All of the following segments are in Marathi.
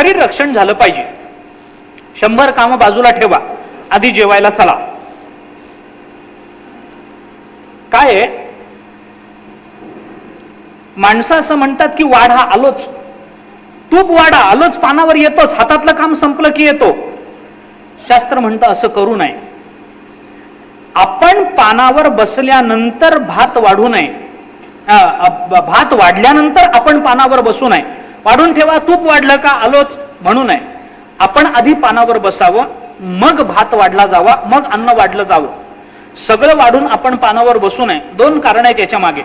शरीर रक्षण झालं पाहिजे. 100 कामं बाजूला ठेवा, आधी जेवायला चला. काय आहे, माणसं असं म्हणतात की वाढा आलोच, तूप वाढा आलोच, पानावर येतोच, हातातलं काम संपलं की येतो. शास्त्र म्हणतं असं करू नये. आपण पानावर बसल्यानंतर भात वाढू नये, भात वाढल्यानंतर आपण पानावर बसू नये. वाढून ठेवा, तूप वाढलं का आलोच म्हणू नये. आपण आधी पानावर बसावं, मग भात वाढला जावा, मग अन्न वाढलं जावं. सगळं वाढून आपण पानावर बसू नये. 2 कारण आहेत याच्या मागे.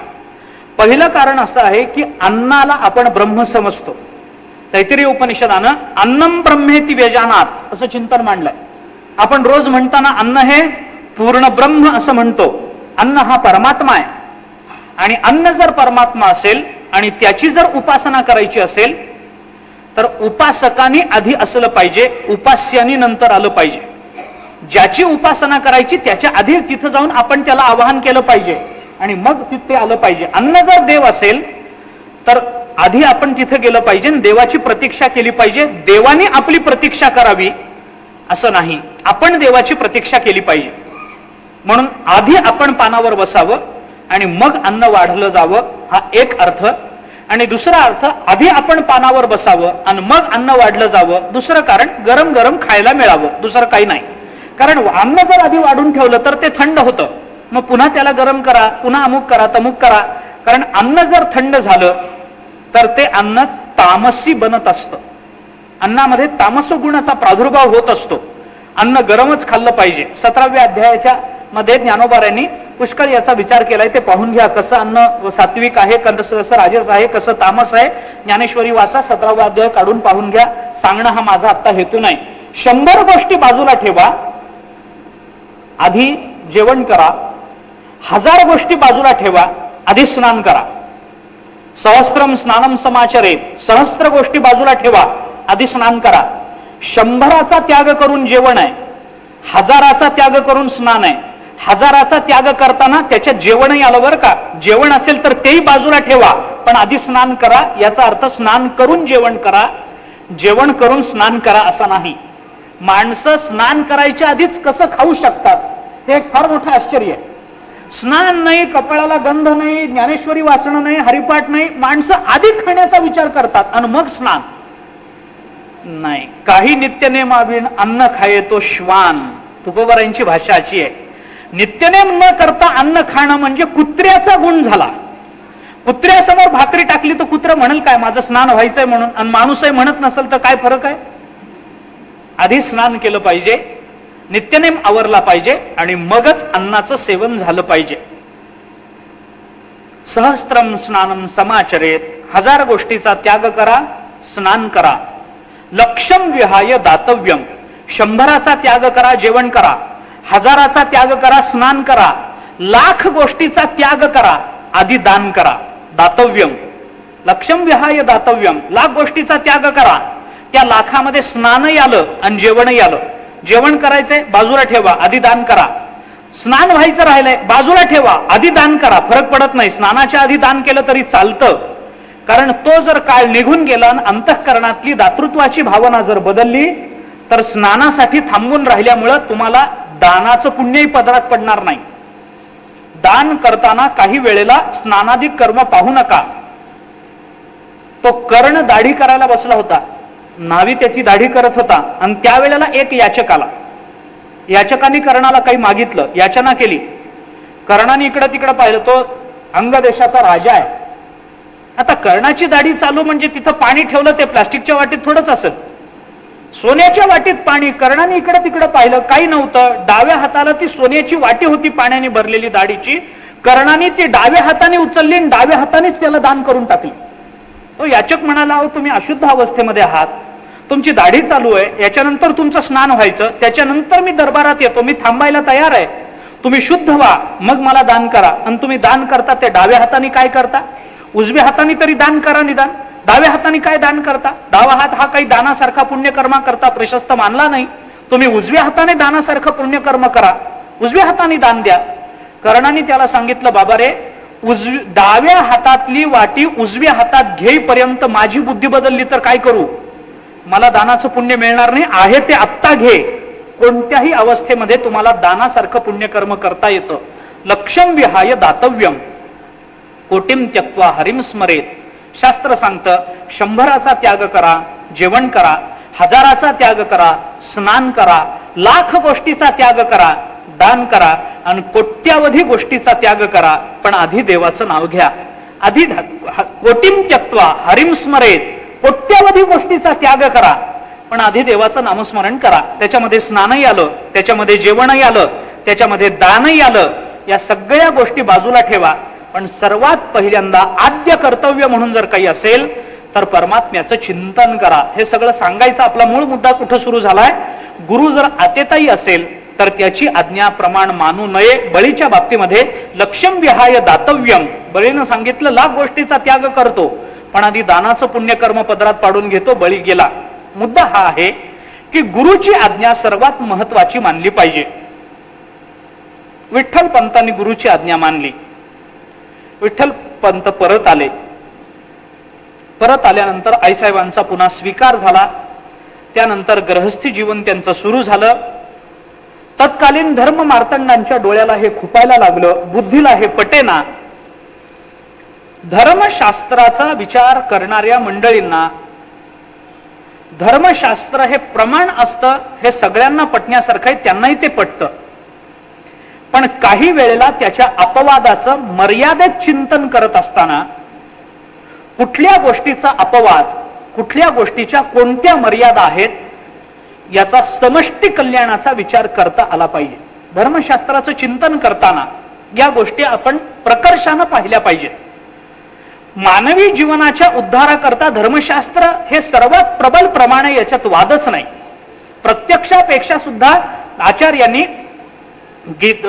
पहिलं कारण असं आहे की अन्नाला आपण ब्रह्म समजतो. तैत्तिरीय उपनिषदानं अन्नम ब्रह्मेति व्यजानात असं चिंतन मांडलंय. आपण रोज म्हणताना अन्न हे पूर्ण ब्रह्म असं म्हणतो. अन्न हा परमात्मा आहे, आणि अन्न जर परमात्मा असेल आणि त्याची जर उपासना करायची असेल तर उपासकांनी आधी असलं पाहिजे, उपास्यानी नंतर आलं पाहिजे. ज्याची उपासना करायची त्याच्या आधी तिथं जाऊन आपण त्याला आवाहन केलं पाहिजे आणि मग तिथे आलं पाहिजे. अन्न जर देव असेल तर आधी आपण तिथे गेलं पाहिजे, देवाची प्रतीक्षा केली पाहिजे. देवाने आपली प्रतीक्षा करावी असं नाही, आपण देवाची प्रतीक्षा केली पाहिजे. म्हणून आधी आपण पानावर बसावं आणि मग अन्न वाढलं जावं, हा एक अर्थ. आणि दुसरा अर्थ, आधी आपण पानावर बसावं आणि मग अन्न वाढलं जावं. दुसरं कारण, गरम गरम खायला मिळावं, दुसरं काही नाही. कारण अन्न जर आधी वाढून ठेवलं तर ते थंड होतं, मग पुन्हा त्याला गरम करा, पुन्हा अमुक करा, तमुक करा. कारण अन्न जर थंड झालं तर ते अन्न तामसी बनत असतं. अन्नामध्ये तामस गुणाचा प्रादुर्भाव होत असतो. अन्न गरमच खाल्लं पाहिजे. 17व्या अध्यायाच्या मध्ये ज्ञानोबारांनी पुष्कळ याचा विचार केलाय, ते पाहून घ्या. कसं अन्न सात्विक आहे, कसं राजस आहे, कसं तामस आहे. ज्ञानेश्वरी वाचा, 17वा अध्याय काढून पाहून घ्या. सांगणं हा माझा आत्ता हेतू नाही. 100 गोष्टी बाजूला ठेवा, आधी जेवण करा. 1000 गोष्टी बाजूला ठेवा, आधी स्नान करा. सहस्त्रम स्नानम समाचरेत, सहस्त्र गोष्टी बाजूला ठेवा, आधी स्नान करा. 100चा त्याग करून जेवण आहे, 1000चा त्याग करून स्नान आहे. 1000चा त्याग करताना त्याच्यात जेवणही आलं बरं का. जेवण असेल तर तेही बाजूला ठेवा, पण आधी स्नान करा. याचा अर्थ स्नान करून जेवण करा, जेवण करून स्नान करा असा नाही. माणसं स्नान करायच्या आधीच कसं खाऊ शकतात, हे एक फार मोठं आश्चर्य आहे. स्नान नाही, कपाळाला गंध नाही, ज्ञानेश्वरी वाचणं नाही, हरिपाठ नाही, माणसं आधी खाण्याचा विचार करतात आणि मग स्नान नाही. काही नित्यनेम आविण अन्न खाये तो श्वान, तुकोबारांची भाषा अशी आहे. नित्यनेम न करता अन्न खाणं म्हणजे कुत्र्याचा गुण झाला. कुत्र्यासमोर भाकरी टाकली तर कुत्र म्हणेल काय, माझं स्नान व्हायचंय म्हणून, आणि माणूसही म्हणत नसेल तर काय फरक आहे. आधी स्नान केलं पाहिजे, नित्यनेम आवरला पाहिजे आणि मगच अन्नाचं सेवन झालं पाहिजे. सहस्त्रम स्नानम समाचरेत, 1000 गोष्टीचा त्याग करा, स्नान करा. लक्षम विहाय दातव्यम, 100चा त्याग करा, जेवण करा. 1000चा त्याग करा, स्नान करा. 1,00,000 गोष्टीचा त्याग करा, आधी दान करा. दातव्यम, लक्षम विहाय दातव्यम, 1,00,000 गोष्टीचा त्याग करा. त्या 1,00,000मध्ये स्नानही आलं आणि जेवणही आलं. जेवण करायचंय, बाजूला ठेवा, आधी दान करा. स्नान व्हायचं राहिलंय, बाजूला ठेवा, आधी दान करा. फरक पडत नाही, स्नानाच्या आधी दान केलं तरी चालतं. कारण तो जर काळ निघून गेला आणि अंतःकरणातली दातृत्वाची भावना जर बदलली तर स्नानासाठी थांबून राहिल्यामुळं तुम्हाला दानाचं पुण्यही पदरात पडणार नाही. दान करताना काही वेळेला स्नानादी कर्म पाहू नका. तो कर्ण दाढी करायला बसला होता, न्हावी त्याची दाढी करत होता आणि त्यावेळेला एक याचक आला. याचकाने कर्णाला काही मागितलं, याचना केली. कर्णाने इकडं तिकडं पाहिलं, तो अंग देशाचा राजा आहे. आता कर्णाची दाढी चालू म्हणजे तिथं पाणी ठेवलं, ते प्लास्टिकच्या वाटीत थोडंच असेल, सोन्याच्या वाटीत पाणी. कर्णाने इकडं तिकडं पाहिलं, काही नव्हतं. डाव्या हाताला ती सोन्याची वाटी होती पाण्याने भरलेली दाढीची. कर्णाने ती डाव्या हाताने उचलली आणि डाव्या हातानेच त्याला दान करून टाकली. तो याचक म्हणाला, अहो तुम्ही अशुद्ध अवस्थेमध्ये आहात, तुमची दाढी चालू आहे, याच्यानंतर तुमचं स्नान व्हायचं, त्याच्यानंतर मी दरबारात येतो, मी थांबायला तयार आहे, तुम्ही शुद्ध व्हा, मग मला दान करा. आणि तुम्ही दान करता ते डाव्या हाताने काय करता? उजव्या हाताने तरी दान करा निदान, डाव्या हाताने काय दान करता? डावा हात हा काही दानासारखा पुण्यकर्मा करता प्रशस्त मानला नाही. तुम्ही उजव्या हाताने दानासारखं पुण्यकर्म करा, उजव्या हाताने दान द्या. कर्णाने त्याला सांगितलं, बाबा रे, डाव्या हातातली वाटी उजव्या हातात घेईपर्यंत माझी बुद्धी बदलली तर काय करू? मला दानाचं पुण्य मिळणार नाही, आहे ते आत्ता घे. कोणत्याही अवस्थेमध्ये तुम्हाला दानासारखं पुण्यकर्म करता येतं. लक्ष्यम विहाय दातव्यम कोटीम त्यक्त्वा हरिम स्मरेत. शास्त्र सांगतं 100चा त्याग करा, जेवण करा, 1000चा त्याग करा, स्नान करा, लाख गोष्टीचा त्याग करा, दान करा आणि कोट्यावधी गोष्टीचा त्याग करा, पण आधी देवाचं नाव घ्या. आधी कोटीम त्यक्त्वा हरिम स्मरेत, कोट्यावधी गोष्टीचा त्याग करा, पण आधी देवाचं नामस्मरण करा. त्याच्यामध्ये स्नानही आलं, त्याच्यामध्ये जेवणही आलं, त्याच्यामध्ये दानही आलं. या सगळ्या गोष्टी बाजूला ठेवा, पण सर्वात पहिल्यांदा आद्य कर्तव्य म्हणून जर काही असेल तर परमात्म्याचं चिंतन करा. हे सगळं सांगायचा आपला मूळ मुद्दा कुठं सुरू झालाय? गुरु जर आतेताई असेल तर त्याची आज्ञा प्रमाण मानू नये. बळीच्या बाबतीमध्ये लक्ष्यम विहाय दातव्यम, बळीनं सांगितलं लाख गोष्टीचा त्याग करतो, पण आधी दानाचं पुण्यकर्म पदरात पाडून घेतो. बळी गेला. मुद्दा हा आहे की गुरुची आज्ञा सर्वात महत्वाची मानली पाहिजे. विठ्ठल पंतांनी गुरुची आज्ञा मानली. विठ्ठल पंत परत आले. परत आल्यानंतर आईसाहेबांचा पुन्हा स्वीकार झाला. त्यानंतर गृहस्थी जीवन त्यांचं सुरू झालं. तत्कालीन धर्म मार्तंडांच्या डोळ्याला हे खुपायला लागलं, बुद्धीला हे पटेना. धर्मशास्त्राचा विचार करणाऱ्या मंडळींना धर्मशास्त्र हे प्रमाण असतं हे सगळ्यांना पटण्यासारखं आहे, त्यांनाही ते पटतं. पण काही वेळेला त्याच्या अपवादाचं मर्यादित चिंतन करत असताना कुठल्या गोष्टीचा अपवाद, कुठल्या गोष्टीच्या कोणत्या मर्यादा आहेत याचा समष्टी कल्याणाचा विचार करता आला पाहिजे. धर्मशास्त्राचं चिंतन करताना या गोष्टी आपण प्रकर्षानं पाहिल्या पाहिजेत. मानवी जीवनाच्या उद्धाराकरता धर्मशास्त्र हे सर्वात प्रबल प्रमाणे, याच्यात वादच नाही. प्रत्यक्षापेक्षा सुद्धा आचार्यांनी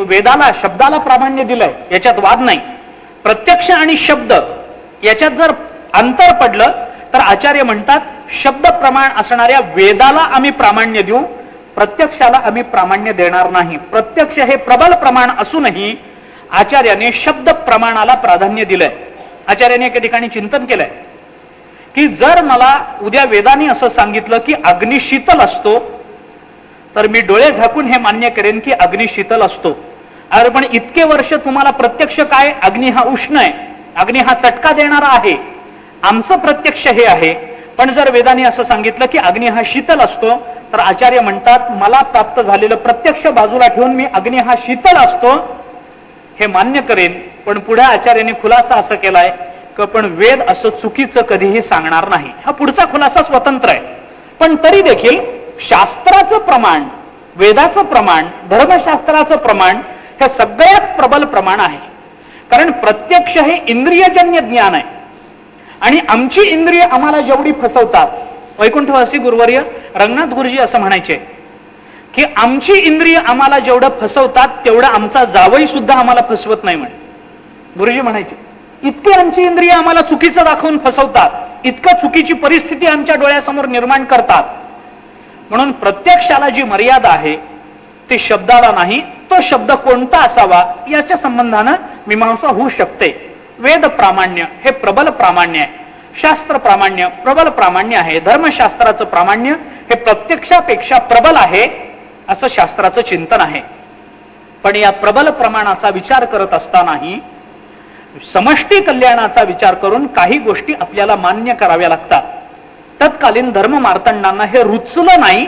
वेदाला, शब्दाला प्राधान्य दिलंय, याच्यात वाद नाही. प्रत्यक्ष आणि शब्द याच्यात जर अंतर पडलं तर आचार्य म्हणतात शब्द प्रमाण असणाऱ्या वेदाला आम्ही प्रामाण्य देऊ, प्रत्यक्षाला आम्ही प्रामाण्य देणार नाही. प्रत्यक्ष हे प्रबल प्रमाण असूनही आचार्याने शब्द प्रमाणाला प्राधान्य दिलंय. आचार्याने एका ठिकाणी चिंतन केलंय की जर मला उद्या वेदाने असं सांगितलं की अग्नी शीतल असतो, तर मी डोळे झाकून हे मान्य करेन की अग्नी शीतल असतो. अरे पण इतके वर्ष तुम्हाला प्रत्यक्ष काय, अग्नी हा उष्ण आहे, अग्नी हा चटका देणारा आहे, आमचं प्रत्यक्ष हे आहे. पण जर वेदाने असं सांगितलं की अग्नी हा शीतल असतो, तर आचार्य म्हणतात मला प्राप्त झालेलं प्रत्यक्ष बाजूला ठेवून मी अग्नी हा शीतल असतो हे मान्य करेन. पण पुढे आचार्याने खुलासा असं केलाय की पण वेद असं चुकीचं कधीही सांगणार नाही. हा पुढचा खुलासा स्वतंत्र आहे. पण तरी देखील शास्त्राचं प्रमाण, वेदाचं प्रमाण, धर्मशास्त्राचं प्रमाण हे सगळ्यात प्रबल प्रमाण आहे. कारण प्रत्यक्ष हे इंद्रियजन्य ज्ञान आहे आणि आमची इंद्रिय आम्हाला जेवढी फसवतात, वैकुंठवासी गुरुवर्य रंगनाथ गुरुजी असं म्हणायचे की आमची इंद्रिय आम्हाला जेवढं फसवतात तेवढं आमचा जावई सुद्धा आम्हाला फसवत नाही म्हणे. गुरुजी म्हणायचे इतके आमची इंद्रिय आम्हाला चुकीचं दाखवून फसवतात, इतकं चुकीची परिस्थिती आमच्या डोळ्यासमोर निर्माण करतात. म्हणून प्रत्यक्षाला जी मर्यादा आहे ती शब्दाला नाही. तो शब्द कोणता असावा याच्या संबंधानं मीमांसा होऊ शकते. वेद प्रामाण्य हे प्रबल प्रामाण्य आहे, शास्त्र प्रामाण्य प्रबल प्रामाण्य आहे, धर्मशास्त्राचं प्रामाण्य हे प्रत्यक्षापेक्षा प्रबल आहे असं शास्त्राचं चिंतन आहे. पण या प्रबल प्रमाणाचा विचार करत असतानाही समष्टी कल्याणाचा विचार करून काही गोष्टी आपल्याला मान्य कराव्या लागतात. तत्कालीन धर्म मार्तंडांना हे रुचलं नाही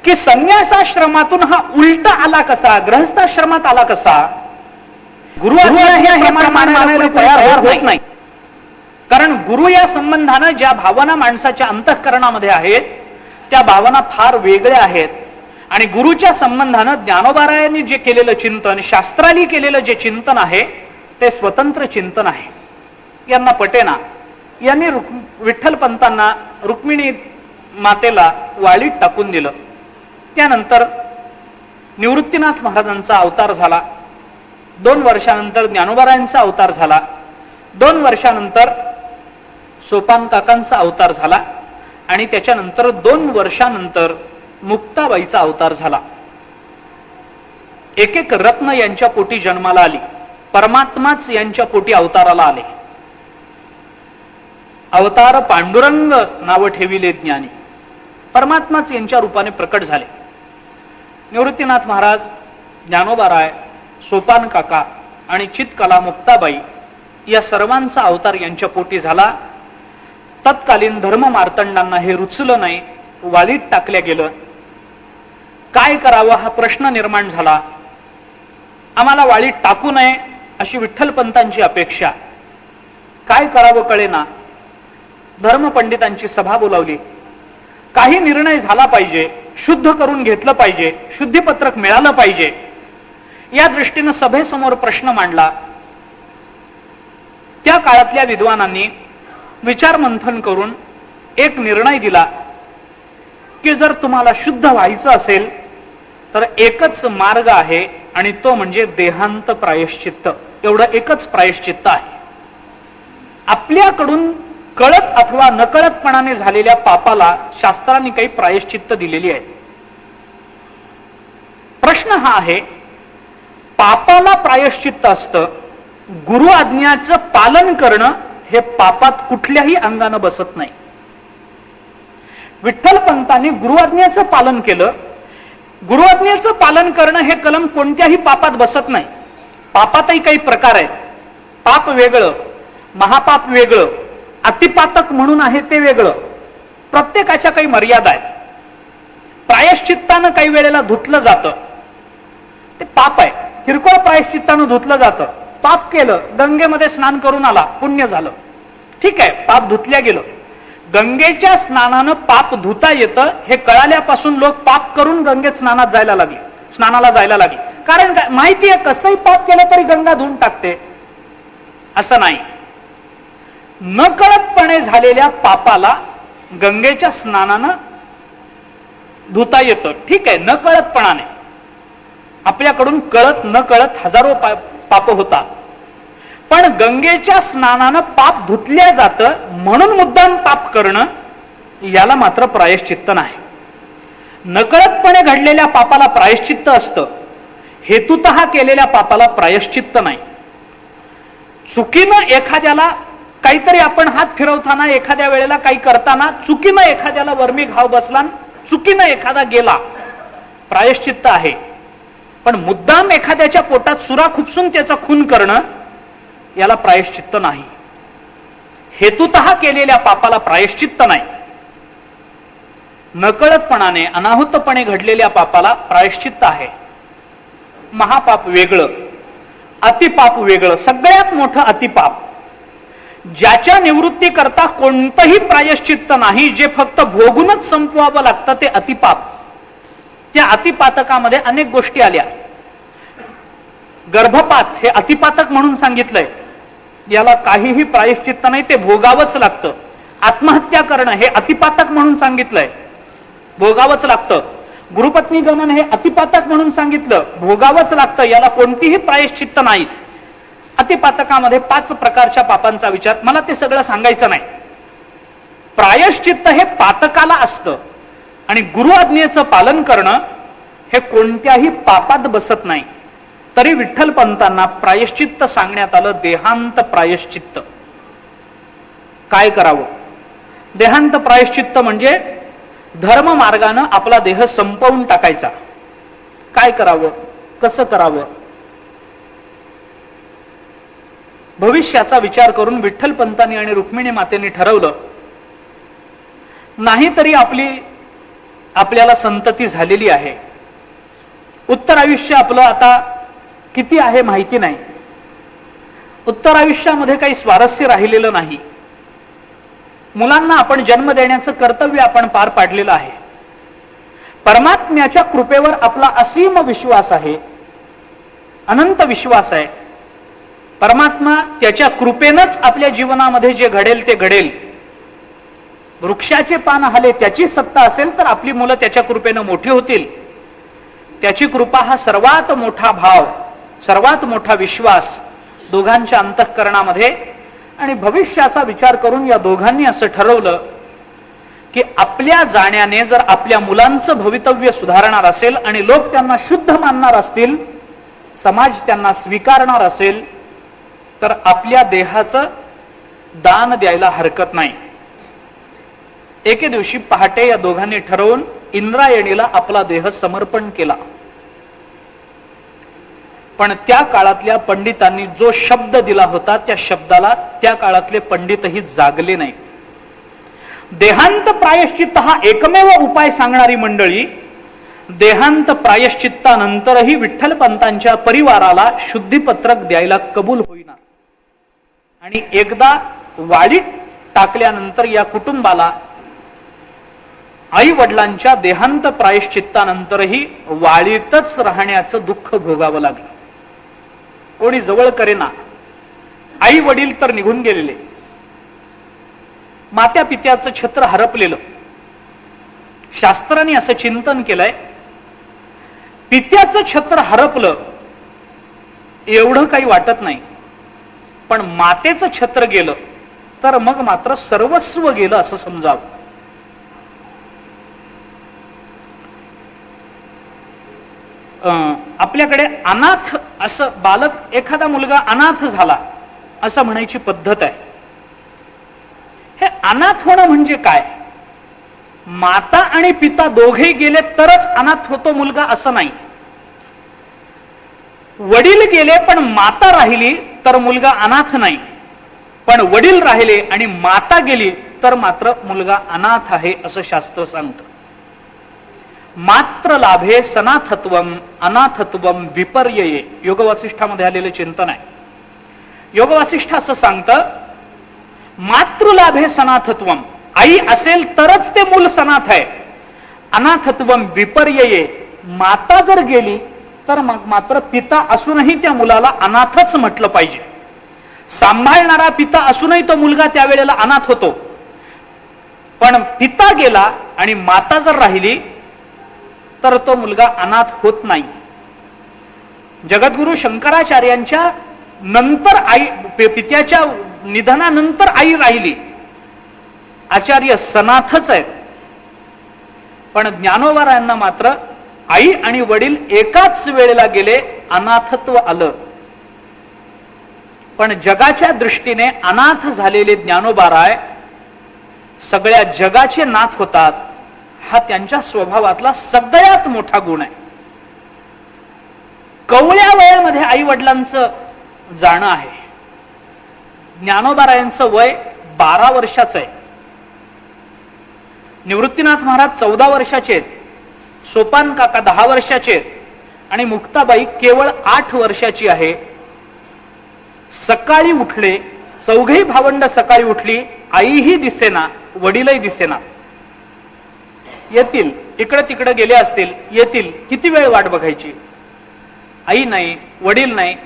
की संन्यासाश्रमातून हा उलटा आला कसा, गृहस्थाश्रमात आला कसा. गुरु तयार होत नाही. कारण गुरु या संबंधानं ज्या भावना माणसाच्या अंतःकरणामध्ये आहेत त्या भावना फार वेगळ्या आहेत. आणि गुरुच्या संबंधानं ज्ञानोबारायांनी जे केलेलं चिंतन, शास्त्राली केलेलं जे चिंतन आहे ते स्वतंत्र चिंतन आहे. यांना पटेना. यांनी विठ्ठल पंतांना रुक्मिणी मातेला वाळीत टाकून दिलं. त्यानंतर निवृत्तीनाथ महाराजांचा अवतार झाला. 2 वर्षानंतर ज्ञानोबारायांचा अवतार झाला. 2 वर्षानंतर सोपान काकांचा अवतार झाला आणि त्याच्यानंतर 2 वर्षानंतर मुक्ताबाईचा अवतार झाला. एक एक रत्न यांच्या पोटी जन्माला आली. परमात्माच यांच्या पोटी अवताराला आले. अवतार पांडुरंग नाव ठेविले ज्ञानी. परमात्माच यांच्या रूपाने प्रकट झाले. निवृत्तीनाथ महाराज, ज्ञानोबाराय, सोपान काका आणि चितकला मुक्ताबाई या सर्वांचा अवतार यांच्या पोटी झाला. तत्कालीन धर्म मार्तंडांना हे रुचलं नाही, वाळीत टाकल्या गेलं. काय करावं हा प्रश्न निर्माण झाला. आम्हाला वाळीत टाकू नये अशी विठ्ठलपंतांची अपेक्षा. काय करावं कळेना. धर्मपंडितांची सभा बोलावली. काही निर्णय झाला पाहिजे, शुद्ध करून घेतलं पाहिजे, शुद्धीपत्रक मिळालं पाहिजे, या दृष्टीनं सभेसमोर प्रश्न मांडला. त्या काळातल्या विद्वानांनी विचार मंथन करून एक निर्णय दिला की जर तुम्हाला शुद्ध व्हायचं असेल तर एकच मार्ग आहे आणि तो म्हणजे देहांत प्रायश्चित्त. एवढं एकच प्रायश्चित्त आहे. आपल्याकडून कळत अथवा नकळतपणाने झालेल्या पापाला शास्त्रांनी काही प्रायश्चित्त दिलेली आहे. प्रश्न हा आहे, पापाला प्रायश्चित्त असतं, गुरु आज्ञाचं पालन करणं हे पापात कुठल्याही अंगानं बसत नाही. विठ्ठलपंतांनी गुरुआज्ञेचं पालन केलं. गुरुआज्ञेचं पालन करणं हे कलम कोणत्याही पापात बसत नाही. पापातही काही प्रकार आहेत. पाप वेगळं, महापाप वेगळं, अतिपातक म्हणून आहे ते वेगळं. प्रत्येकाच्या काही मर्यादा आहेत. प्रायश्चित्तानं काही वेळेला धुतलं जातं, ते पाप आहे. किरकोळ प्रायश्चित्तानं धुतलं जातं. पाप केलं, गंगेमध्ये स्नान करून आला, पुण्य झालं, ठीक आहे, पाप धुतल्या गेलं. गंगेच्या स्नानानं पाप धुता येतं हे कळाल्यापासून लोक पाप करून गंगेत स्नानाला जायला लागले. कारण माहितीये कसंही पाप केलं तरी गंगा धुवून टाकते. असं नाही. नकळतपणे झालेल्या पापाला गंगेच्या स्नानानं धुता येतं, ठीक आहे, नकळतपणाने. आपल्याकडून कळत नकळत हजारो पाप होतात, पण गंगेच्या स्नानानं पाप धुतल्या जातं म्हणून मुद्दाम पाप करणं याला मात्र प्रायश्चित्त नाही. नकळतपणे घडलेल्या पापाला प्रायश्चित्त असतं, हेतुतः केलेल्या पापाला प्रायश्चित्त नाही. चुकीनं एखाद्याला काहीतरी आपण हात फिरवताना, एखाद्या वेळेला काही करताना चुकीनं एखाद्याला वर्मी घाव बसला, चुकीनं एखादा गेला, प्रायश्चित्त आहे. पण मुद्दाम एखाद्याच्या पोटात सुरा खुपसून त्याचा खून करणं याला प्रायश्चित्त नाही. हेतुतः केलेल्या पापाला प्रायश्चित्त नाही. नकळतपणाने अनाहुतपणे घडलेल्या पापाला प्रायश्चित्त आहे. महापाप वेगळं, अतिपाप वेगळं. सगळ्यात मोठं अतिपाप, ज्याच्या निवृत्ती करता कोणतंही प्रायश्चित्त नाही, जे फक्त भोगूनच संपवावं लागतं, ते अतिपाप. त्या अतिपातकामध्ये अनेक गोष्टी आल्या. गर्भपात हे अतिपातक म्हणून सांगितलंय, याला काहीही प्रायश्चित्त नाही, ते भोगावंच लागतं. आत्महत्या करणं हे अतिपातक म्हणून सांगितलंय, भोगावंच लागतं. गुरुपत्नी गमन हे अतिपातक म्हणून सांगितलं, भोगावंच लागतं, याला कोणतीही प्रायश्चित्त नाही. अतिपातकामध्ये 5 प्रकारच्या पापांचा विचार, मला ते सगळं सांगायचं नाही. प्रायश्चित्त हे पातकाला असतं आणि गुरु आज्ञेचं पालन करणं हे कोणत्याही पापात बसत नाही. तरी विठ्ठलपंतांना प्रायश्चित्त सांगण्यात आलं, देहांत प्रायश्चित्त. काय करावं? देहांत प्रायश्चित्त म्हणजे धर्म मार्गानं आपला देह संपवून टाकायचा. काय करावं, कसं करावं? भविष्याचा विचार करून विठ्ठलपंतांनी आणि रुक्मिणी मातेने ठरवलं, नाहीतरी आपल्याला संतती झालेली आहे, उत्तर आयुष्य आपलं आता किती आहे माहिती नाही, उत्तर आयुष्यामध्ये काही स्वारस्य राहिलेलं नाही, मुलांना आपण जन्म देण्याचं कर्तव्य आपण पार पाडलेलं आहे, परमात्म्याच्या कृपेवर आपला असीम विश्वास आहे, अनंत विश्वास आहे, परमात्मा त्याच्या कृपेनंच आपल्या जीवनामध्ये जे घडेल ते घडेल. वृक्षाचे पान हले त्याची सत्ता असेल तर आपली मुलं त्याच्या कृपेनं मोठी होतील. त्याची कृपा हा सर्वात मोठा भाव, सर्वात मोठा विश्वास दोघांच्या अंतःकरणामध्ये. आणि भविष्याचा विचार करून या दोघांनी असं ठरवलं की आपल्या जाण्याने जर आपल्या मुलांचं भवितव्य सुधारणार असेल आणि लोक त्यांना शुद्ध मानणार असतील, समाज त्यांना स्वीकारणार असेल, तर आपल्या देहाचं दान द्यायला हरकत नाही. एके दिवशी पहाटे या दोघांनी ठरवून इंद्रायणीला आपला देह समर्पण केला. पण त्या काळातल्या पंडितांनी जो शब्द दिला होता त्या शब्दाला त्या काळातले पंडितही जागले नाही. देहांत प्रायश्चित्त हा एकमेव उपाय सांगणारी मंडळी देहांत प्रायश्चित्तानंतरही विठ्ठलपंतांच्या परिवाराला शुद्धीपत्रक द्यायला कबूल होईना. आणि एकदा वाळीत टाकल्यानंतर या कुटुंबाला आई वडिलांच्या देहांत प्रायश्चित्तानंतरही वाळीतच राहण्याचं दुःख भोगावं लागलं. कोणी जवळ करेना. आई वडील तर निघून गेलेले, मात्या पित्याचं छत्र हरपलेलं. शास्त्रांनी असं चिंतन केलंय, पित्याचं छत्र हरपलं एवढं काही वाटत नाही, पण मातेचं छत्र गेलं तर मग मात्र सर्वस्व गेलं असं समजावं. आपल्याकडे अनाथ असं बालक एखादा मुलगा अनाथ झाला असं म्हणायची पद्धत आहे. हे अनाथ होणं म्हणजे काय? माता आणि पिता दोघे गेले तरच अनाथ होतो मुलगा असं नाही. वडील गेले पण माता राहिली तर मुलगा अनाथ नाही, पण वडील राहिले आणि माता गेली तर मात्र मुलगा अनाथ आहे असं शास्त्र सांगतं. मात्र लाभे सनाथत्वम अनाथत्वम विपर्यये योगवासिष्ठामध्ये आलेलं चिंतन आहे. योगवासिष्ठ असं सांगतं, मातृलाभे सनाथत्वम, आई असेल तरच ते मूल सनाथ आहे. अनाथत्वम विपर्यये, माता जर गेली तर मग मात्र पिता असूनही त्या मुलाला अनाथच म्हटलं पाहिजे. सांभाळणारा पिता असूनही तो मुलगा त्यावेळेला अनाथ होतो, पण पिता गेला आणि माता जर राहिली तर तो मुलगा अनाथ होत नाही. जगद्गुरु शंकराचार्यांच्या नंतर आई, पित्याच्या निधनानंतर आई राहिली. आचार्य सनाथच आहेत, पण ज्ञानोबारायांना मात्र आई आणि वडील एकाच वेळेला गेले, अनाथत्व आलं. पण जगाच्या दृष्टीने अनाथ झालेले ज्ञानोबाराय सगळ्या जगाचे नाथ होतात, हा त्यांच्या स्वभावातला सगळ्यात मोठा गुण आहे. कवळ्या वयामध्ये आई वडिलांचं जाणं आहे. ज्ञानोबारायांचं वय 12 वर्षाचं आहे. निवृत्तीनाथ महाराज 14 वर्षाचे आहेत, सोपान काका 10 वर्षाचे आहेत आणि मुक्ताबाई केवळ 8 वर्षाची आहे. सकाळी उठले, चौघही भावंड सकाळी उठली, आईही दिसेना वडीलही दिसेना. येतील, इकडे तिकडे गेले असतील, येतील, किती वेळ वाट बघायची. आई नाही, वडील नाही.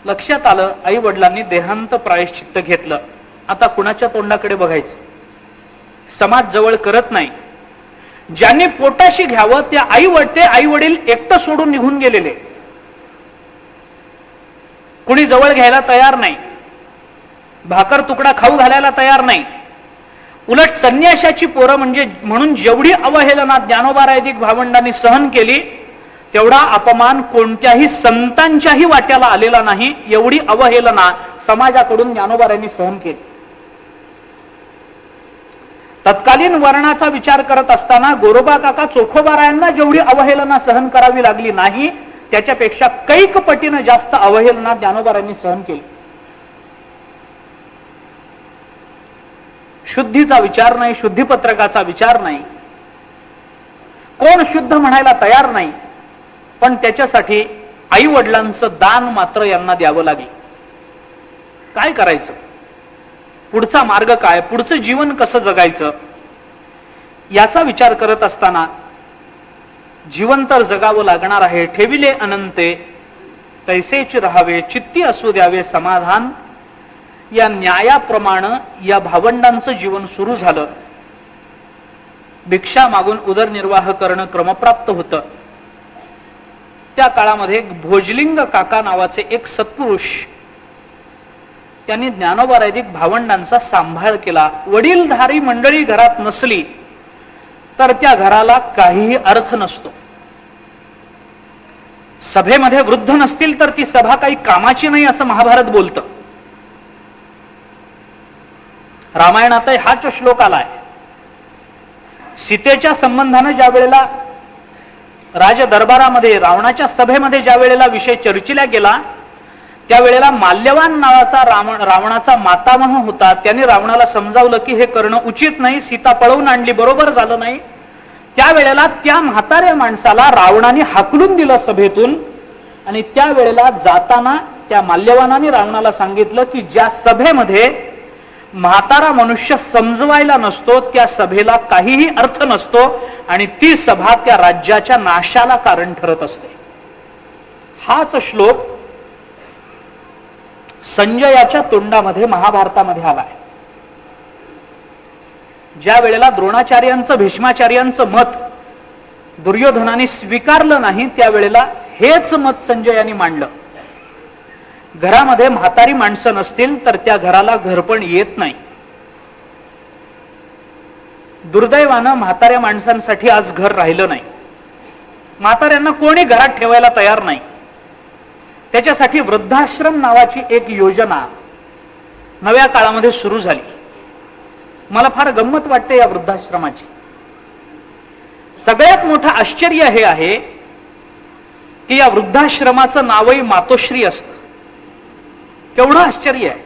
लक्षात आलं आई वडिलांनी देहांत प्रायश्चित्त घेतलं. आता कुणाच्या तोंडाकडे बघायचं? समाज जवळ करत नाही. ज्यांनी पोटाशी घ्यावं त्या आई वडील एकटं सोडून निघून गेलेले, कुणी जवळ घ्यायला तयार नाही, भाकर तुकडा खाऊ घालायला तयार नाही. उलट संन्याशाची पोरं म्हणून जेवढी अवहेलना ज्ञानोबारायदिक भावंडांनी सहन केली तेवढा अपमान कोणत्याही संतांच्याही वाट्याला आलेला नाही. एवढी अवहेलना समाजाकडून ज्ञानोबारायांनी सहन केली. तत्कालीन वर्णाचा विचार करत असताना गोरोबा काका चोखोबारायांना जेवढी अवहेलना सहन करावी लागली नाही त्याच्यापेक्षा कैक पटीनं जास्त अवहेलना ज्ञानोबारायांनी सहन केली. शुद्धीचा विचार नाही, शुद्धीपत्रकाचा विचार नाही, कोण शुद्ध म्हणायला तयार नाही, पण त्याच्यासाठी आई वडिलांचं दान मात्र यांना द्यावं लागेल. काय करायचं? पुढचा मार्ग काय? पुढचं जीवन कसं जगायचं? याचा विचार करत असताना जीवन तर जगावं लागणार आहे. ठेविले अनंते तैसेच राहावे, चित्ती असू द्यावे समाधान. या न्यायाप्रमाणे या भावंडांचं जीवन सुरू झालं. भिक्षा मागून उदरनिर्वाह करणं क्रमप्राप्त होतं. त्या काळामध्ये भोजलिंग काका नावाचे एक सत्पुरुष, त्यांनी ज्ञानोबारायदिक भावंडांचा सांभाळ केला. वडीलधारी मंडळी घरात नसली तर त्या घराला काहीही अर्थ नसतो. सभेमध्ये वृद्ध नसतील तर ती सभा काही कामाची नाही असं महाभारत बोलतं. रामायणातही हाच श्लोक आलाय. सीतेच्या संबंधानं ज्या वेळेला राज दरबारामध्ये रावणाच्या सभेमध्ये ज्या वेळेला विषय चर्चिला गेला, त्यावेळेला माल्यवान नावाचा रावणाचा मातामह होता. त्याने रावणाला समजावलं की हे करणं उचित नाही, सीता पळवून आणली, बरोबर झालं नाही. त्यावेळेला त्या म्हाताऱ्या माणसाला रावणाने हाकलून दिलं सभेतून. आणि त्यावेळेला जाताना त्या माल्यवानाने रावणाला सांगितलं की ज्या सभेमध्ये म्हातारा मनुष्य समजवायला नसतो त्या सभेला काहीही अर्थ नसतो आणि ती सभा त्या राज्याच्या नाशाला कारण ठरत असते. हाच श्लोक संजयाच्या तोंडामध्ये महाभारतामध्ये आलाय. ज्या वेळेला द्रोणाचार्यांचं भीष्माचार्यांचं मत दुर्योधनाने स्वीकारलं नाही, त्यावेळेला हेच मत संजयाने मांडलं. घरामध्ये म्हातारी माणसं नसतील तर त्या घराला घरपण येत नाही. दुर्दैवानं म्हाताऱ्या माणसांसाठी आज घर राहिलं नाही. म्हाताऱ्यांना कोणी घरात ठेवायला तयार नाही. त्याच्यासाठी वृद्धाश्रम नावाची एक योजना नव्या काळामध्ये सुरू झाली. मला फार गंमत वाटते या वृद्धाश्रमाची. सगळ्यात मोठं आश्चर्य हे आहे की या वृद्धाश्रमाचं नावही मातोश्री असतं. केवढं आश्चर्य आहे.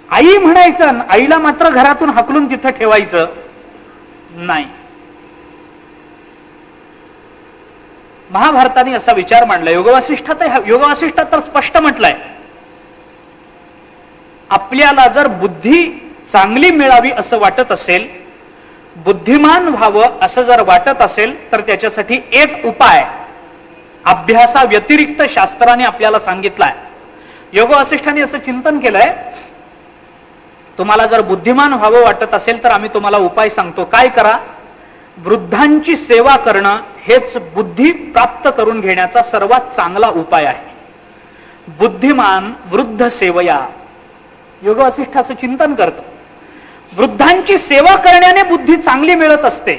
आई म्हणायचं, आईला मात्र घरातून हाकलून तिथं ठेवायचं नाही. महाभारताने असा विचार मांडला. योगवासिष्ठात तर स्पष्ट म्हटलंय, आपल्याला जर बुद्धी चांगली मिळावी असं वाटत असेल, बुद्धिमान व्हावं असं जर वाटत असेल, तर त्याच्यासाठी एक उपाय अभ्यासा व्यतिरिक्त शास्त्राने आपल्याला सांगितलाय. योग वसिष्ठांनी असं चिंतन केलंय, तुम्हाला जर बुद्धिमान व्हावं वाटत असेल तर आम्ही तुम्हाला उपाय सांगतो. काय करा? वृद्धांची सेवा करणं हेच बुद्धी प्राप्त करून घेण्याचा सर्वात चांगला उपाय आहे. बुद्धिमान वृद्ध सेवया. योग वसिष्ठ असं चिंतन करतो. वृद्धांची सेवा करण्याने बुद्धी चांगली मिळत असते.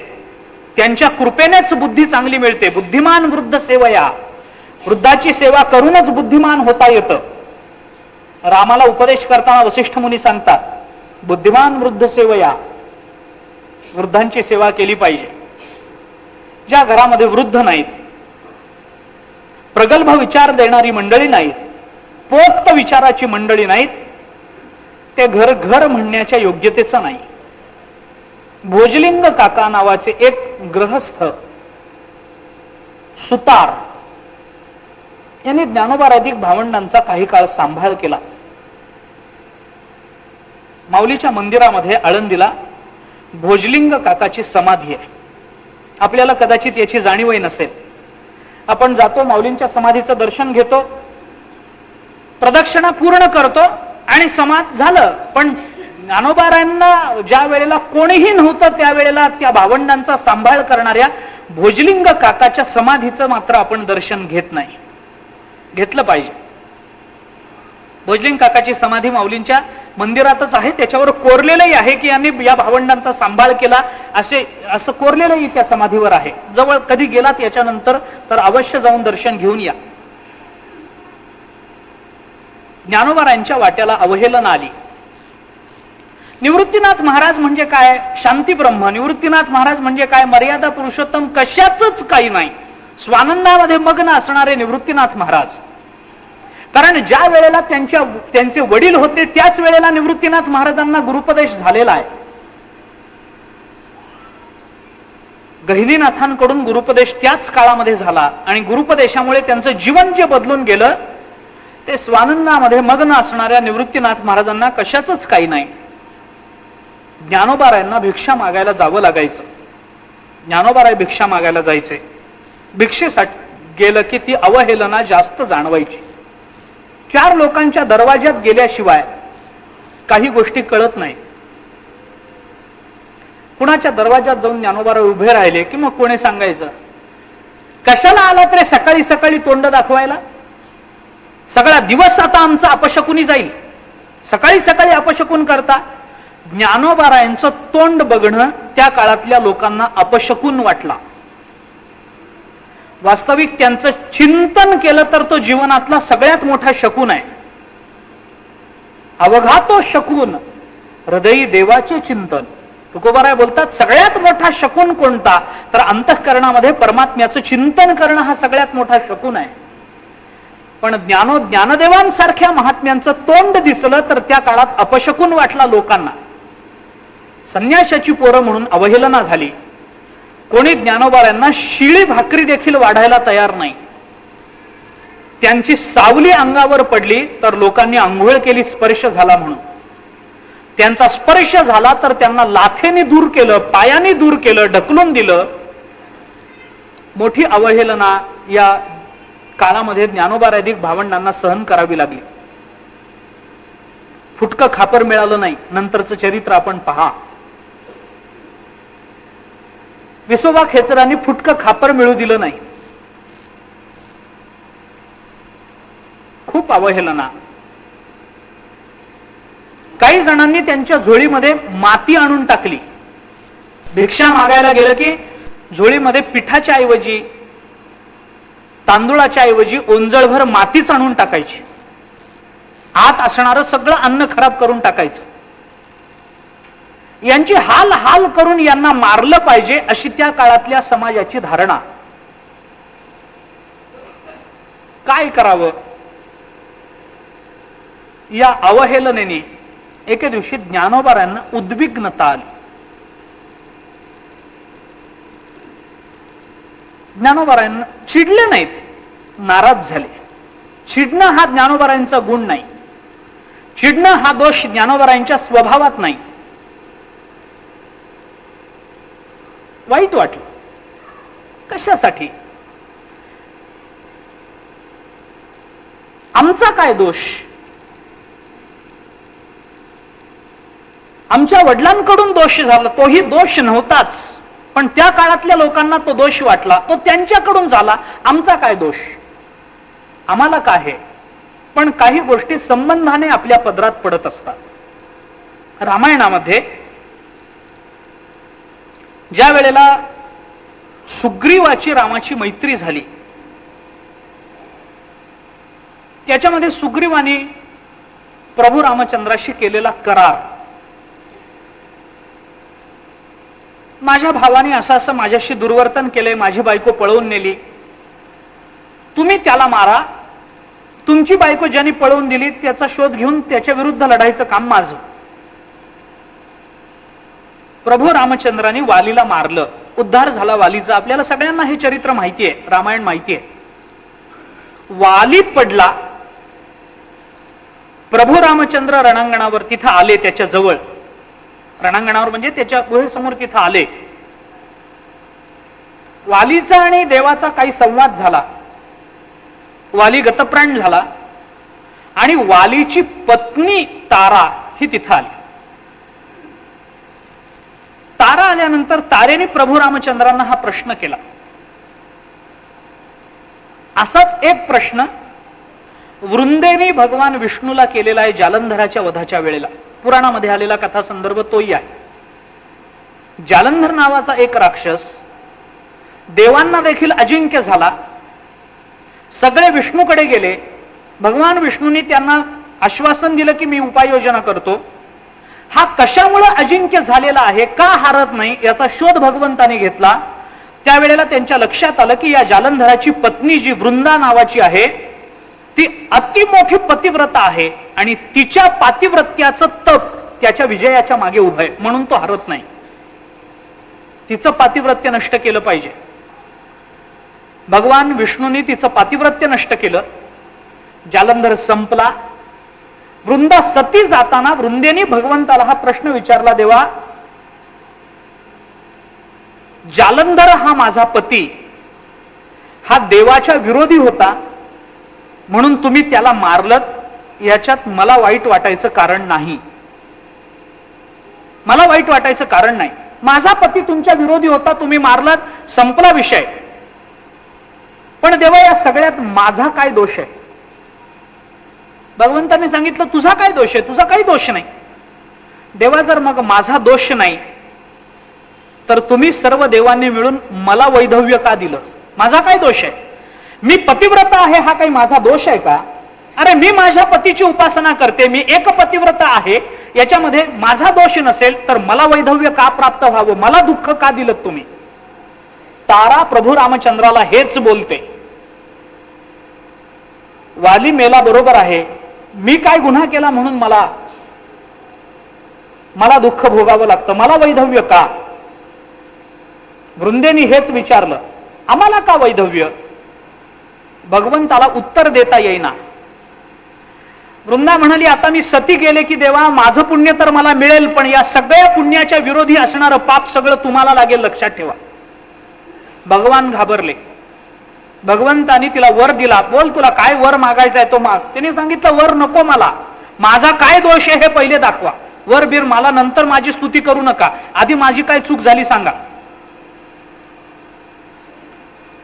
त्यांच्या कृपेनेच बुद्धी चांगली मिळते. बुद्धिमान वृद्ध सेवया. वृद्धाची सेवा करूनच बुद्धिमान होता येतं. रामाला उपदेश करताना वसिष्ठ मुनी सांगतात, बुद्धिमान वृद्ध सेवया. वृद्धांची सेवा केली पाहिजे. ज्या घरामध्ये वृद्ध नाहीत, प्रगल्भ विचार देणारी मंडळी नाहीत, पोक्त विचाराची मंडळी नाहीत, ते घर घर म्हणण्याच्या योग्यतेचं नाही. भोजलिंग काका नावाचे एक गृहस्थ सुतार यांनी ज्ञानोबाराधिक भावंडांचा काही काळ सांभाळ केला. माऊलीच्या मंदिरामध्ये आळंदीला भोजलिंग काकाची समाधी आहे. आपल्याला कदाचित याची जाणीवही नसेल. आपण जातो, माऊलींच्या समाधीचं दर्शन घेतो, प्रदक्षिणा पूर्ण करतो आणि समाध झालं. पण ज्ञानोबारायांना ज्या वेळेला कोणीही नव्हतं त्यावेळेला त्या भावंडांचा सांभाळ करणाऱ्या भोजलिंग काकाच्या समाधीचं मात्र आपण दर्शन घेत नाही. घेतलं पाहिजे. भोजलिंग काकाची समाधी माऊलींच्या मंदिरातच आहे. त्याच्यावर कोरलेलंही आहे की यांनी या भावंडांचा सांभाळ केला असं कोरलेलंही त्या समाधीवर आहे. जवळ कधी गेलात याच्यानंतर तर अवश्य जाऊन दर्शन घेऊन या. ज्ञानोबारायांच्या वाट्याला अवहेलना आली. निवृत्तीनाथ महाराज म्हणजे काय? शांती ब्रह्म. निवृत्तीनाथ महाराज म्हणजे काय? मर्यादा पुरुषोत्तम. कशाच काही नाही. स्वानंदामध्ये मग्न असणारे निवृत्तीनाथ महाराज. कारण ज्या वेळेला त्यांचे वडील होते त्याच वेळेला निवृत्तीनाथ महाराजांना गुरुपदेश झालेला आहे. गहिनीनाथांकडून गुरुपदेश त्याच काळामध्ये झाला आणि गुरुपदेशामुळे त्यांचं जीवन जे बदलून गेलं ते स्वानंदामध्ये मग्न असणाऱ्या निवृत्तीनाथ महाराजांना कशाच काही नाही. ज्ञानोबारायांना भिक्षा मागायला जावं लागायचं. ज्ञानोबाराय भिक्षा मागायला जायचे. भिक्षेसाठी गेलं की ती अवहेलना जास्त जाणवायची. 4 लोकांच्या दरवाज्यात गेल्याशिवाय काही गोष्टी कळत नाही. कुणाच्या दरवाज्यात जाऊन ज्ञानोबाराय उभे राहिले की मग कोणी सांगायचं, कशाला आलात रे सकाळी सकाळी तोंड दाखवायला? सगळा दिवस आता आमचा अपशकुनी जाईल. सकाळी सकाळी अपशकुन करता. ज्ञानोबारायांचं तोंड बघणं त्या काळातल्या लोकांना अपशकुन वाटला. वास्तविक त्यांचं चिंतन केलं तर तो जीवनातला सगळ्यात मोठा शकून आहे. अवघा तो शकून हृदयी देवाचे चिंतन. तुकोबाराय बोलतात सगळ्यात मोठा शकून कोणता, तर अंतःकरणामध्ये परमात्म्याचं चिंतन करणं हा सगळ्यात मोठा शकून आहे. पण ज्ञानदेवांसारख्या महात्म्यांचं तोंड दिसलं तर त्या काळात अपशकून वाटला लोकांना. संन्याशाची पोरं म्हणून अवहेलना झाली. कोणी ज्ञानोबारायांना शिळी भाकरी देखील वाढायला तयार नाही. त्यांची सावली अंगावर पडली तर लोकांनी आंघोळ केली स्पर्श झाला म्हणून. त्यांचा स्पर्श झाला तर त्यांना लाथेने दूर केलं, पायाने दूर केलं, ढकलून दिलं. मोठी अवहेलना या काळामध्ये ज्ञानोबाराधिक भावंडांना सहन करावी लागली. फुटकं खापर मिळालं नाही. नंतरचं चरित्र आपण पहा. विसोबा खेचरांनी फुटकं खापर मिळू दिलं नाही. खूप अवहेलना. काही जणांनी त्यांच्या झोळीमध्ये माती आणून टाकली. भिक्षा मागायला गेलं की झोळीमध्ये पिठाच्या ऐवजी, तांदूळाच्या ऐवजी ओंजळभर मातीच आणून टाकायची. आत असणारं सगळं अन्न खराब करून टाकायचं. यांची हाल हाल करून यांना मारलं पाहिजे अशी त्या काळातल्या समाजाची धारणा. काय करावं? या अवहेलनेने एके दिवशी ज्ञानोबारायांना उद्विग्नता आली. ज्ञानोबारायांना चिडले नाहीत, नाराज झाले. चिडणं हा ज्ञानोबारायांचा गुण नाही. चिडणं हा दोष ज्ञानोबारायांच्या स्वभावात नाही. वाईट वाटलं. कशासाठी? आमचा काय दोष? आमच्या वडिलांकडून दोष झाला, तोही दोष नव्हताच, पण त्या काळातल्या लोकांना तो दोष वाटला. तो त्यांच्याकडून झाला, आमचा काय दोष? आम्हाला काय आहे? पण काही गोष्टी संबंधाने आपल्या पदरात पडत असतात. रामायणामध्ये ज्या वेळेला सुग्रीवाची रामाची मैत्री झाली, त्याच्यामध्ये सुग्रीवाने प्रभू रामचंद्राशी केलेला करार, माझ्या भावाने असं असं माझ्याशी दुर्वर्तन केलंय, माझी बायको पळवून नेली, तुम्ही त्याला मारा, तुमची बायको ज्यांनी पळवून दिली त्याचा शोध घेऊन त्याच्या विरुद्ध लढायचं काम माझं. प्रभू रामचंद्राने वालीला मारलं, उद्धार झाला वालीचा. आपल्याला सगळ्यांना हे चरित्र माहिती आहे, रामायण माहिती आहे. वाली पडला, प्रभू रामचंद्र रणांगणावर तिथं आले, त्याच्या जवळ रणांगणावर म्हणजे त्याच्या गुहेसमोर तिथं आले. वालीचा आणि देवाचा काही संवाद झाला. वाली गतप्राण झाला आणि वालीची पत्नी तारा ही तिथं आली. तारा आल्यानंतर तारेने प्रभू रामचंद्रांना हा प्रश्न केला. असाच एक प्रश्न वृंदेने भगवान विष्णूला केलेला आहे जालंधराच्या वधाच्या वेळेला. पुराणामध्ये आलेला कथा संदर्भ तोही आहे. जालंधर नावाचा एक राक्षस देवांना देखील अजिंक्य झाला. सगळे विष्णूकडे गेले. भगवान विष्णूंनी त्यांना आश्वासन दिलं की मी उपाययोजना करतो. हा कशामुळे अजिंक्य झालेला आहे, का हारत नाही, याचा शोध भगवंताने घेतला. त्यावेळेला त्यांच्या लक्षात आलं की या जालंधराची पत्नी जी वृंदा नावाची आहे ती अति मोठी पतिव्रता आहे आणि तिच्या पातिव्रत्याचं तप त्याच्या विजयाच्या मागे उभं आहे, म्हणून तो हरत नाही. तिचं पातिव्रत्य नष्ट केलं पाहिजे. भगवान विष्णूंनी तिचं पातिव्रत्य नष्ट केलं. जालंधर संपला. वृंदा सती जाताना वृंदेने भगवंताला हा प्रश्न विचारला, देवा जालंधर हा माझा पती हा देवाच्या विरोधी होता म्हणून तुम्ही त्याला मारलत, याच्यात मला वाईट वाटायचं कारण नाही. मला वाईट वाटायचं कारण नाही. माझा पती तुमच्या विरोधी होता, तुम्ही मारलात, संपला विषय. पण देवा या सगळ्यात माझा काय दोष आहे? भगवंतांनी सांगितलं तुझा काय दोष आहे? तुझा काही दोष नाही. देवा जर मग माझा दोष नाही तर तुम्ही सर्व देवांनी मिळून मला वैधव्य का दिलं? माझा काय दोष आहे? मी पतिव्रता आहे हा काही माझा दोष आहे का? अरे मी माझ्या पतीची उपासना करते, मी एक पतिव्रता आहे, याच्यामध्ये माझा दोष नसेल तर मला वैधव्य का प्राप्त व्हावं, मला दुःख का दिलं तुम्ही? तारा प्रभू रामचंद्राला हेच बोलते. वाली मेला बरोबर आहे, मी काय गुन्हा केला म्हणून मला दुःख भोगावं लागतं, मला वैधव्य का? वृंदेनी हेच विचारलं, आम्हाला का वैधव्य? भगवंताला उत्तर देता येईना. वृंदा म्हणाली, आता मी सती गेले की देवा माझं पुण्य तर मला मिळेल, पण या सगळ्या पुण्याच्या विरोधी असणारं पाप सगळं तुम्हाला लागेल, लक्षात ठेवा. भगवान घाबरले. भगवंतानी तिला वर दिला. बोल, तुला काय वर मागायचा आहे तो माग. तिने सांगितलं, वर नको मला, माझा काय दोष आहे हे पहिले दाखवा. वर बीर मला नंतर माझी स्तुती करू नका, आधी माझी काय चूक झाली सांगा.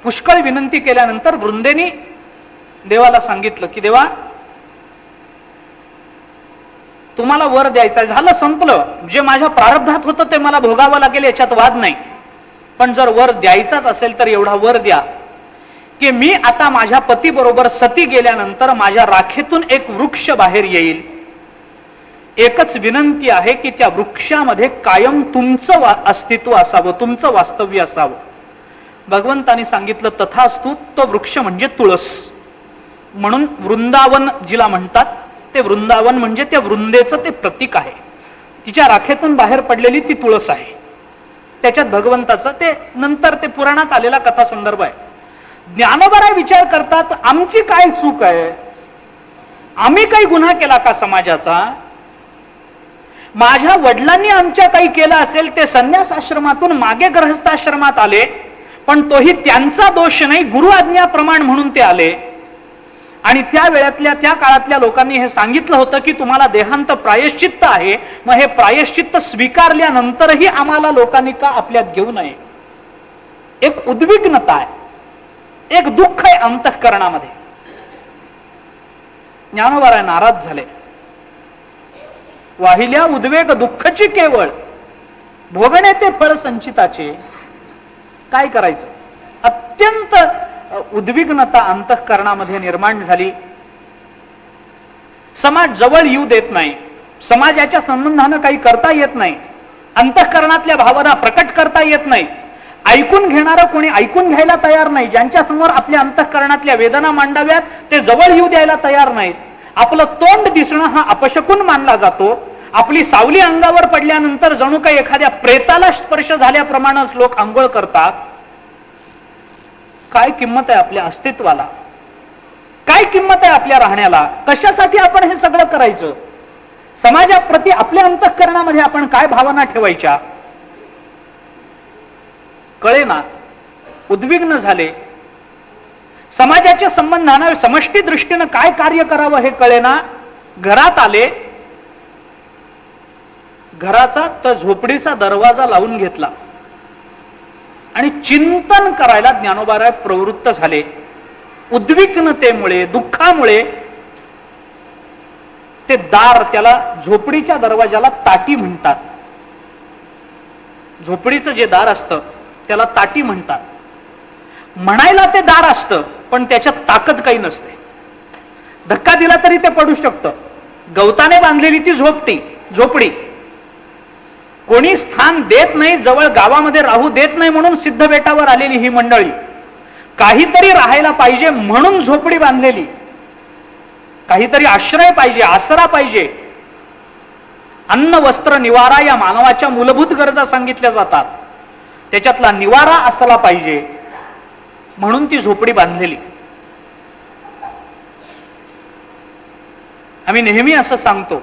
पुष्कळ विनंती केल्यानंतर वृंदेनी देवाला सांगितलं की देवा तुम्हाला वर द्यायचा आहे, झालं संपलं, जे माझ्या प्रारब्धात होतं ते मला भोगावं लागेल, याच्यात वाद नाही. पण जर वर द्यायचाच असेल तर एवढा वर द्या की मी आता माझ्या पती बरोबर सती गेल्यानंतर माझ्या राखेतून एक वृक्ष बाहेर येईल. एकच विनंती आहे की त्या वृक्षामध्ये कायम तुमचं अस्तित्व असावं, तुमचं वास्तव्य असावं. भगवंतानी सांगितलं तथास्तु. तो वृक्ष म्हणजे तुळस. म्हणून वृंदावन जिला म्हणतात ते वृंदावन म्हणजे त्या वृंदेचं ते प्रतीक आहे. तिच्या राखेतून बाहेर पडलेली ती तुळस आहे. त्याच्यात भगवंताचं ते नंतर ते पुराणात आलेला कथा संदर्भ आहे. ज्ञानोबा विचार करतात, आमची काय चूक आहे? आम्ही काही गुन्हा केला का समाजाचा? माझ्या वडिलांनी आमच्या काही केलं असेल, ते संन्यास आश्रमातून मागे गृहस्थाश्रमात आले, पण तोही त्यांचा दोष नाही, गुरु आज्ञा प्रमाण म्हणून ते आले. आणि त्या काळातल्या लोकांनी हे सांगितलं होतं की तुम्हाला देहांत प्रायश्चित्त आहे, मग हे प्रायश्चित्त स्वीकारल्यानंतरही आम्हाला लोकांनी का आपल्यात घेऊ नये? एक उद्विग्नता आहे, एक दुःख आहे अंतःकरणामध्ये. ज्ञानोबा नाराज झाले. वाहिल्या उद्वेग दुःखची केवळ, भोगणे ते फळ संचिताचे. काय करायचं? अत्यंत उद्विग्नता अंतःकरणामध्ये निर्माण झाली. समाज जवळ येऊ देत नाही, समाजाच्या संबंधानं काही करता येत नाही, अंतःकरणातल्या भावना प्रकट करता येत नाही. ऐकून घेणारं कोणी ऐकून घ्यायला तयार नाही. ज्यांच्या समोर आपल्या अंतःकरणातल्या वेदना मांडाव्यात ते जवळ येऊ द्यायला तयार नाहीत. आपलं तोंड दिसणं हा अपशकुन मानला जातो. आपली सावली अंगावर पडल्यानंतर जणू काही एखाद्या प्रेताला स्पर्श झाल्याप्रमाणेच लोक आंघोळ करतात. काय किंमत आहे आपल्या अस्तित्वाला? काय किंमत आहे आपल्या राहण्याला? कशासाठी आपण हे सगळं करायचं? समाजाप्रती आपल्या अंतःकरणामध्ये आपण काय भावना ठेवायच्या? कळेना. उद्विग्न झाले. समाजाच्या संबंधानं समष्टी दृष्टीनं काय कार्य करावं हे कळेना. घरात आले. घराचा त्या झोपडीचा दरवाजा लावून घेतला आणि चिंतन करायला ज्ञानोबा प्रवृत्त झाले. उद्विग्नतेमुळे, दुःखामुळे ते दार, त्याला झोपडीच्या दरवाजाला ताटी म्हणतात. झोपडीचं जे दार असतं त्याला ताटी म्हणतात. म्हणायला ते दार असतं पण त्याच्यात ताकद काही नसते. धक्का दिला तरी ते पडू शकतं. गवताने बांधलेली ती झोपडी कोणी स्थान देत नाही, जवळ गावामध्ये राहू देत नाही म्हणून सिद्ध बेटावर आलेली ही मंडळी. काहीतरी राहायला पाहिजे म्हणून झोपडी बांधलेली. काहीतरी आश्रय पाहिजे, आसरा पाहिजे. अन्न, वस्त्र, निवारा या मानवाच्या मूलभूत गरजा सांगितल्या जातात. त्याच्यातला निवारा असला पाहिजे म्हणून ती झोपडी बांधलेली. आम्ही नेहमी असं सांगतो,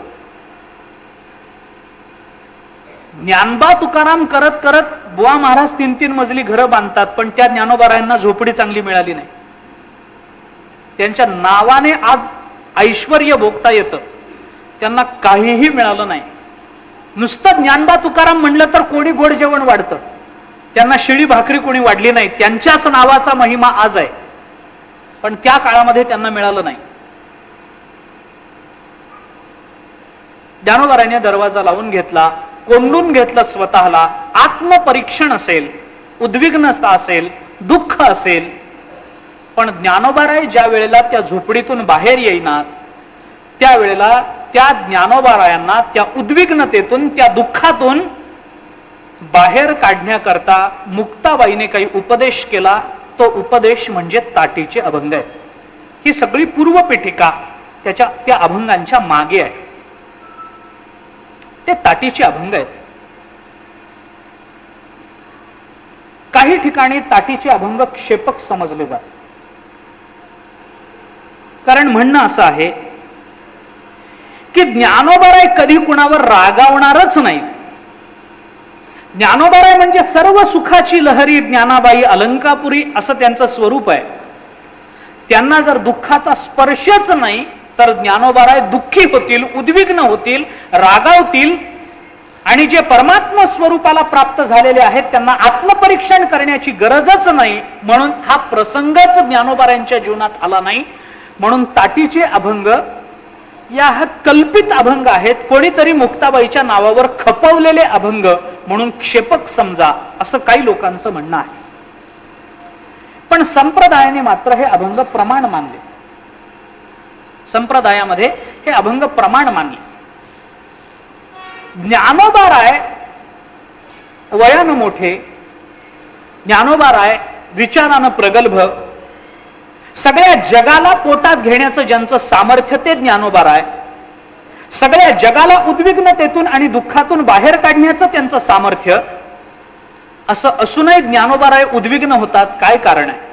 ज्ञानबा तुकाराम करत करत बुवा महाराज 3-3 मजली घरं बांधतात, पण त्या ज्ञानोबारायांना झोपडी चांगली मिळाली नाही. त्यांच्या नावाने आज ऐश्वर्य भोगता येतं, त्यांना काहीही मिळालं नाही. नुसतं ज्ञानबा तुकाराम म्हणलं तर कोणी गोड जेवण वाढतं, त्यांना शिळी भाकरी कोणी वाढली नाही. त्यांच्याच नावाचा महिमा आज आहे, पण त्या काळामध्ये त्यांना मिळालं नाही. ज्ञानोबारायांनी दरवाजा लावून घेतला, कोंडून घेतलं स्वतःला. आत्मपरीक्षण असेल, उद्विग्नता असेल, दुःख असेल, पण ज्ञानोबाराय ज्या वेळेला त्या झोपडीतून बाहेर येईनात त्यावेळेला त्या ज्ञानोबारायांना त्या उद्विग्नतेतून, त्या दुःखातून बाहेर काढण्याकरता मुक्ताबाईने काही उपदेश केला. तो उपदेश म्हणजे ताटीचे अभंग आहे. ही सगळी पूर्वपीठिका त्या अभंगांच्या मागे आहे. ते ताटीचे अभंग आहेत. काही ठिकाणी ताटीचे अभंग क्षेपक समजले जातात. कारण म्हणणं असं आहे की ज्ञानोबाराय कधी कुणावर रागावणारच नाहीत. ज्ञानोबाराय म्हणजे सर्व सुखाची लहरी ज्ञानाबाई अलंकापुरी असं त्यांचं स्वरूप आहे. त्यांना जर दुःखाचा स्पर्शच नाही तर ज्ञानोबाराय दुःखी होतील, उद्विग्न होतील, रागावतील. आणि जे परमात्मा स्वरूपाला प्राप्त झालेले आहेत त्यांना आत्मपरीक्षण करण्याची गरजच नाही, म्हणून हा प्रसंगच ज्ञानोबारायांच्या जीवनात आला नाही. म्हणून ताटीचे अभंग या कल्पित अभंग आहेत. कोणीतरी मुक्ताबाईच्या नावावर खपवलेले अभंग म्हणून क्षेपक समजा, असं काही लोकांचं म्हणणं आहे. पण संप्रदायाने मात्र हे अभंग प्रमाण मानले. संप्रदायामध्ये हे अभंग प्रमाण मानले. ज्ञानोबाराय वयानं मोठे, ज्ञानोबाराय विचारानं प्रगल्भ, सगळ्या जगाला पोटात घेण्याचं ज्यांचं सामर्थ्य ते ज्ञानोबाराय, सगळ्या जगाला उद्विग्नतेतून आणि दुःखातून बाहेर काढण्याचं त्यांचं सामर्थ्य, असं असूनही ज्ञानोबाराय उद्विग्न होतात. काय कारण आहे?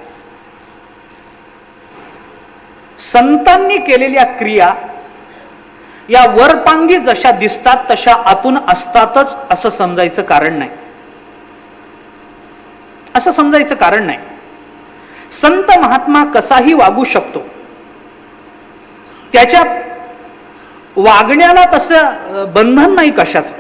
संतांनी केलेल्या क्रिया या वरपांगी जशा दिसतात तशा आतून असतातच असं समजायचं कारण नाही. असं समजायचं कारण नाही. संत महात्मा कसाही वागू शकतो. त्याच्या वागण्याला तसं बंधन नाही कशाचं.